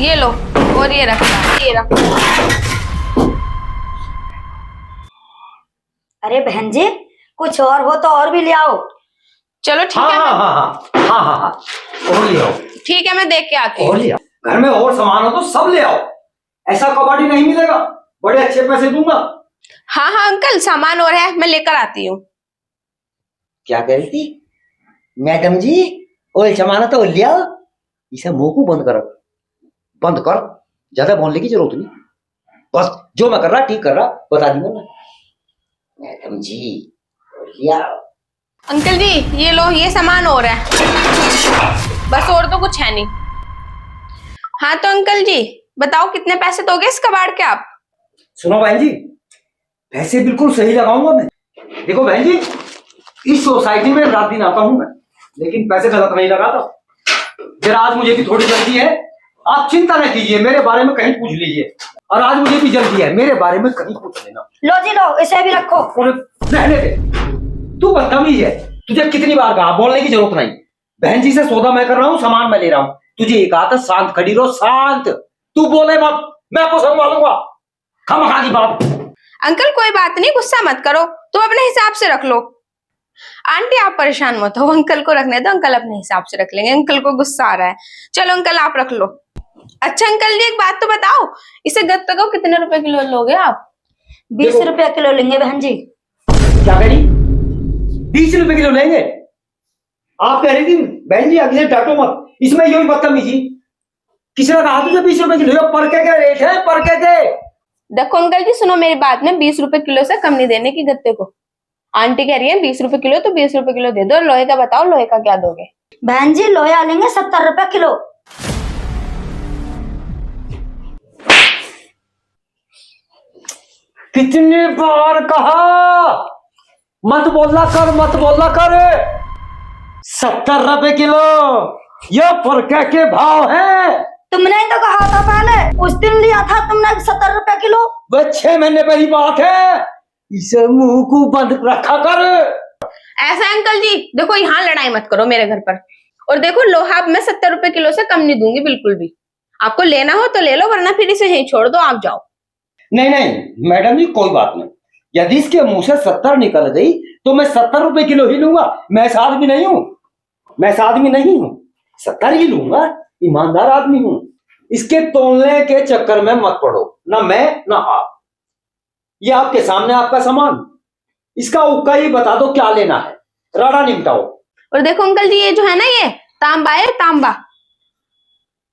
ये लो, और ये रखो, ये रखो। अरे बहन जी, कुछ और हो तो और भी ले आओ। चलो ठीक हाँ है। हाँ हाँ हाँ हाँ हाँ और ले आओ। ठीक है, मैं देख के आती और हूँ। ले आओ, घर में और सामान हो तो सब ले आओ। ऐसा कबाड़ी नहीं मिलेगा, बड़े अच्छे पैसे दूंगा। हाँ हाँ अंकल, सामान और है, मैं लेकर आती हूँ। क्या कह रही थी मैडम जी? ओए सामान तो ले आओ। इसे मुंह को बंद करो, बंद कर। ज्यादा बोलने की जरूरत नहीं, बस जो मैं कर रहा ठीक कर रहा, बता दूंगा ना। मैडम जी ले आओ। अंकल जी ये लो, ये सामान और है, बस और तो कुछ है नहीं। हाँ तो अंकल जी बताओ कितने पैसे दोगे इस कबाड़ के आप? सुनो बहन जी, पैसे बिल्कुल सही लगाऊंगा मैं। देखो बहन जी, इस सोसाइटी में रात दिन आता हूं मैं, लेकिन पैसे गलत नहीं लगाता। जरा आज मुझे भी थोड़ी जल्दी है, आप चिंता न कीजिए, मेरे बारे में कहीं पूछ लीजिए। और आज मुझे भी जल्दी है, मेरे बारे में कहीं पूछ लेना। लो जी लो, इसे भी रखो। और रहने दे, तू बदतमीज है, तुझे कितनी बार कहा बोलने की जरूरत नहीं। बहन जी से सौदा मैं कर रहा हूँ, सामान मैं ले रहा हूँ। तुझे एक कहा था शांत खड़ी रहो, शांत। तू बोले मत, मैं आपको संभालूंगा। खामखा की बात। अंकल कोई बात नहीं, गुस्सा मत करो, तुम अपने हिसाब से रख लो। आंटी आप परेशान मत हो, अंकल को रखने दो, अंकल अपने हिसाब से रख लेंगे। अंकल को गुस्सा आ रहा है। चलो अंकल आप रख लो। अच्छा अंकल जी एक बात तो बताओ, इसे गत्ते को कितने रुपए किलो लोगे आप? 20 रुपया किलो लेंगे बहन जी। क्या कह रही? 20 रुपए किलो लेंगे? आप कह रही थी बहन जी आगे से डांटो मत, इसमें यही बदतमीजी। किसी ने कहा तुझे 20 रुपए किलो? परके के रेट है, परके के। देखो अंकल जी सुनो मेरी बात में, 20 रुपए किलो से कम नहीं देने की गत्ते को। आंटी कह रही है 20 रुपए किलो, तो 20 रुपए किलो दे दो। लोहे का बताओ, लोहे का क्या दोगे? बहन जी लोया लेंगे 70 रुपया किलो। कितनी बार कहा मत बोला कर, मत बोला कर। 70 रुपए किलो ये परके के भाव है। तुमने ही तो कहा था पहले, उस दिन लिया था तुमने 70 रुपया किलो। वह 6 महीने पहली बात है, इसे मुंह को बंद रखा कर। ऐसा अंकल जी देखो, यहाँ लड़ाई मत करो मेरे घर पर। और देखो लोहा मैं 70 रुपए किलो से कम नहीं दूंगी बिल्कुल भी। आपको लेना हो तो ले लो, वरना फिर इसे यहीं छोड़ दो, आप जाओ। नहीं नहीं मैडम जी कोई बात नहीं, यदि इसके मुंह से 70 निकल गई तो मैं 70 रुपए किलो ही लूंगा। मैं ऐसा आदमी नहीं हूं, मैं ऐसा आदमी नहीं हूं, 70 ही लूंगा। ईमानदार आदमी हूं। इसके तोलने के चक्कर में मत पड़ो, ना मैं ना आप। ये आपके सामने आपका सामान, इसका उक्का ही बता दो क्या लेना है, राड़ा निपटाओ। और देखो अंकल जी ये जो है ना, ये तांबा है, तांबा।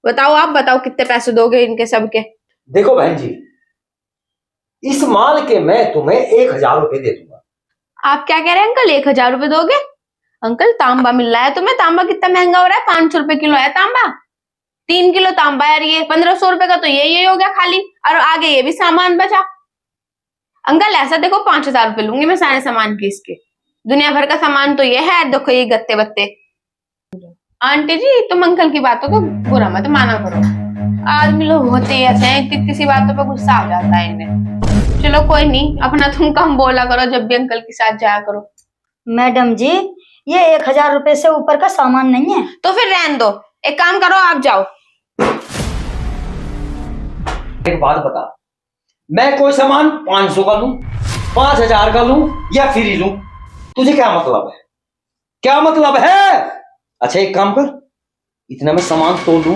बताओ, आप बताओ कितने पैसे दोगे इनके सबके? देखो बहन जी, इस माल के मैं तुम्हें 1000 रुपए दे दूंगा। आप क्या कह रहे हैं अंकल, 1000 रुपए दोगे? अंकल तांबा मिल रहा है तुम्हें, तांबा कितना महंगा हो रहा है, 500 रुपए किलो है तांबा। 3 किलो तांबा यार, ये 1500 रुपए का तो ये हो गया खाली, और आगे ये भी सामान बचा। अंकल ऐसा देखो, 5000 रुपए लूंगी मैं सारे सामान के इसके। दुनिया भर का सामान तो ये है, देखो ये गत्ते बत्ते। आंटी जी तुम अंकल की बातों को बुरा मत माना करो, आदमी लोग होते ही ऐसे हैं, किसी बातों पर गुस्सा आ जाता है इन्हें। चलो कोई नहीं, अपना तुम कम बोला करो जब भी अंकल के साथ जाया करो। मैडम जी ये 1000 रुपए से ऊपर का सामान नहीं है। तो फिर रहने दो, एक काम करो आप जाओ। एक बात बता, मैं कोई सामान 500 का लूं, 5000 का लूं या फ्री लूं, तुझे क्या मतलब है? क्या मतलब है? अच्छा एक काम कर, इतना मैं सामान तो लूं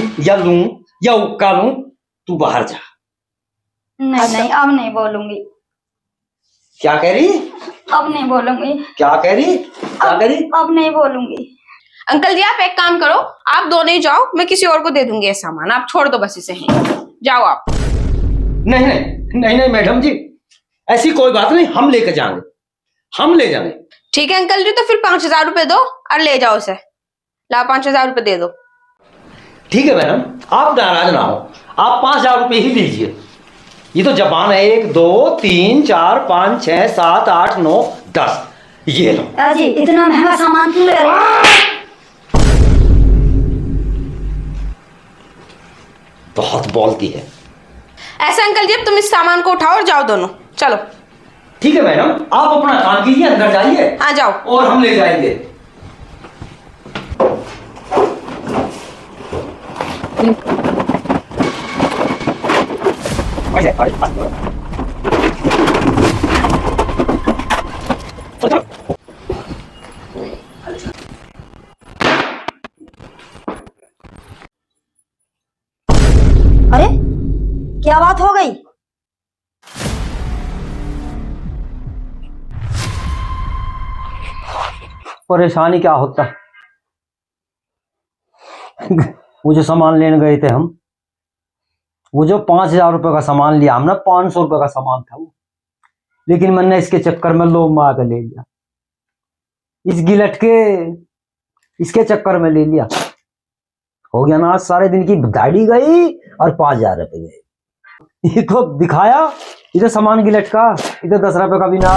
या उक्का लूं, तू बाहर जा। नहीं अच्छा। नहीं अब नहीं बोलूंगी, क्या कह रही? अब नहीं बोलूंगी। क्या कह रही? क्या कह रही? अब नहीं बोलूंगी। अंकल जी आप एक काम करो, आप दोनों ही जाओ, मैं किसी और को दे दूंगी ये सामान, आप छोड़ दो बस इसे ही। जाओ आप। नहीं नहीं नहीं नहीं मैडम जी, ऐसी कोई बात नहीं, हम लेकर जाएंगे, हम ले जाएंगे। ठीक है अंकल जी, तो फिर 5000 रुपए दो और ले जाओ इसे। ला 5000 रुपए दे दो। ठीक है मैडम, आप नाराज ना हो, आप 5000 रुपए ही लीजिए। ये तो जबान है, 1 2 3 4 5 6 7 8 9 10, ये लो। जी इतना महंगा सामान क्यों ले रहे हो? बहुत बोलती है। ऐसा अंकल जी अब तुम इस सामान को उठाओ और जाओ दोनों, चलो। ठीक है मैडम, आप अपना काम कीजिए, अंदर जाइए। हाँ जाओ। और हम ले जाएंगे। अरे क्या बात हो गई? परेशानी क्या होता, वो जो सामान लेने गए थे हम, वो जो 5,000 रुपए का सामान लिया हमने, 500 रुपए का सामान था वो, लेकिन मैंने इसके चक्कर में लोभ में आकर ले लिया, इस गिलट के इसके चक्कर में ले लिया। हो गया ना, आज सारे दिन की दाढ़ी गई और 5,000 रुपए गए। ये तो दिखाया, इधर सामान गिलट का, इधर 10 रुपए का भी ना।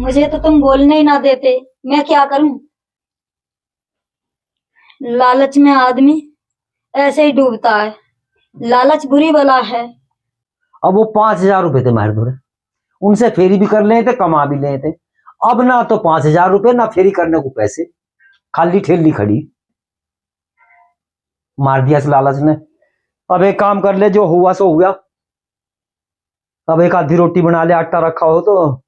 मुझे तो तुम बोलने ही ना देते, मैं क्या करूं? लालच में आदमी ऐसे ही डूबता है, लालच बुरी बला है। अब वो 5,000 रुपए थे मार दूर, उनसे फेरी भी कर लेते, कमा भी लेते। अब ना तो 5,000 रुपए, ना फेरी करने को पैसे, खाली ठेली खड़ी। मार दिया इस लालच ने। अब एक काम कर ले, जो हुआ सो हुआ। अब एक आधी रोटी बना ले, आटा रखा हो तो